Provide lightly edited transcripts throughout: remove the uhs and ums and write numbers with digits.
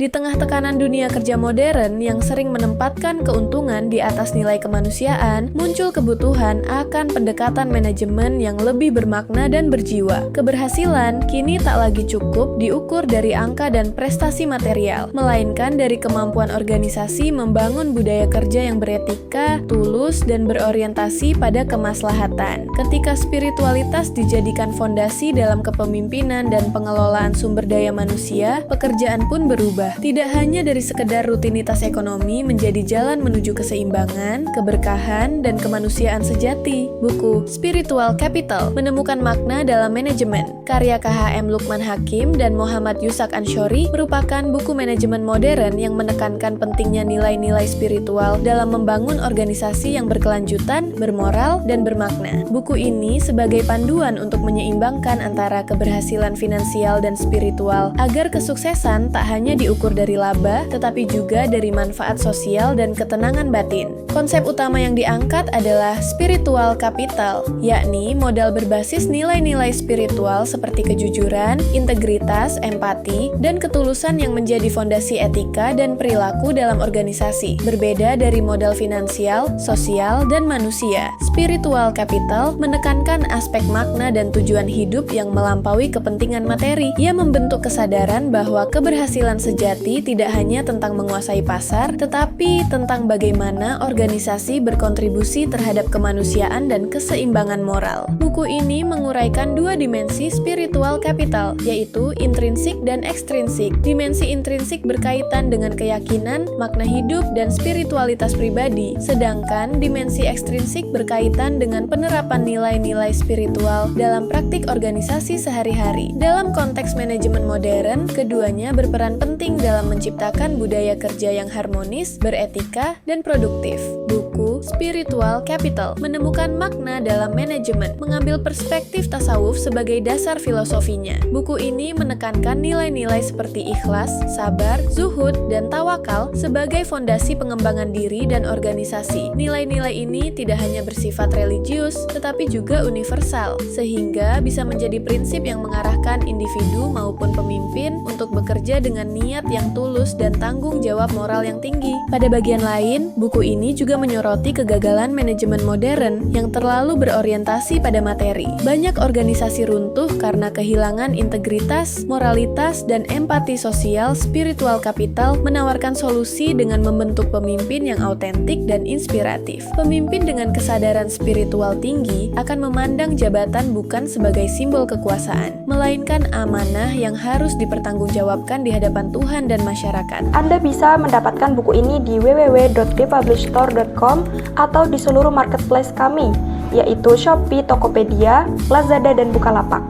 Di tengah tekanan dunia kerja modern yang sering menempatkan keuntungan di atas nilai kemanusiaan, muncul kebutuhan akan pendekatan manajemen yang lebih bermakna dan berjiwa. Keberhasilan kini tak lagi cukup diukur dari angka dan prestasi material, melainkan dari kemampuan organisasi membangun budaya kerja yang beretika, tulus, dan berorientasi pada kemaslahatan. Ketika spiritualitas dijadikan fondasi dalam kepemimpinan dan pengelolaan sumber daya manusia, pekerjaan pun berubah. Tidak hanya dari sekedar rutinitas ekonomi menjadi jalan menuju keseimbangan, keberkahan, dan kemanusiaan sejati. Buku Spiritual Capital menemukan makna dalam manajemen, karya KHM Lukman Hakim dan Muhammad Yusak Anshori, merupakan buku manajemen modern yang menekankan pentingnya nilai-nilai spiritual dalam membangun organisasi yang berkelanjutan, bermoral, dan bermakna. Buku ini sebagai panduan untuk menyeimbangkan antara keberhasilan finansial dan spiritual agar kesuksesan tak hanya diukur dari laba, tetapi juga dari manfaat sosial dan ketenangan batin. Konsep utama yang diangkat adalah spiritual capital, yakni modal berbasis nilai-nilai spiritual seperti kejujuran, integritas, empati, dan ketulusan yang menjadi fondasi etika dan perilaku dalam organisasi. Berbeda dari modal finansial, sosial, dan manusia, spiritual capital menekankan aspek makna dan tujuan hidup yang melampaui kepentingan materi. Ia membentuk kesadaran bahwa keberhasilan sejati tidak hanya tentang menguasai pasar, tetapi tentang bagaimana organisasi berkontribusi terhadap kemanusiaan dan keseimbangan moral. Buku ini menguraikan dua dimensi spiritual capital, yaitu intrinsik dan ekstrinsik. Dimensi intrinsik berkaitan dengan keyakinan, makna hidup, dan spiritualitas pribadi, sedangkan dimensi ekstrinsik berkaitan dengan penerapan nilai-nilai spiritual dalam praktik organisasi sehari-hari. Dalam konteks manajemen modern, keduanya berperan penting dalam menciptakan budaya kerja yang harmonis, beretika, dan produktif. Buku Spiritual Capital menemukan makna dalam manajemen, mengambil perspektif tasawuf sebagai dasar filosofinya. Buku ini menekankan nilai-nilai seperti ikhlas, sabar, zuhud, dan tawakal sebagai fondasi pengembangan diri dan organisasi. Nilai-nilai ini tidak hanya bersifat religius, tetapi juga universal, sehingga bisa menjadi prinsip yang mengarahkan individu maupun pemimpin untuk bekerja dengan niat yang tulus dan tanggung jawab moral yang tinggi. Pada bagian lain, buku ini juga menyoroti kegagalan manajemen modern yang terlalu berorientasi pada materi. Banyak organisasi runtuh karena kehilangan integritas, moralitas, dan empati sosial. Spiritual Capital menawarkan solusi dengan membentuk pemimpin yang autentik dan inspiratif. Pemimpin dengan kesadaran spiritual tinggi akan memandang jabatan bukan sebagai simbol kekuasaan, melainkan amanah yang harus dipertanggungjawabkan di hadapan Tuhan dan masyarakat. Anda bisa mendapatkan buku ini di www.depublishstore.com atau di seluruh marketplace kami, yaitu Shopee, Tokopedia, Lazada, dan Bukalapak.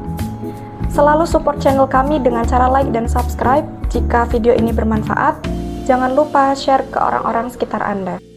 Selalu support channel kami dengan cara like dan subscribe. Jika video ini bermanfaat, jangan lupa share ke orang-orang sekitar Anda.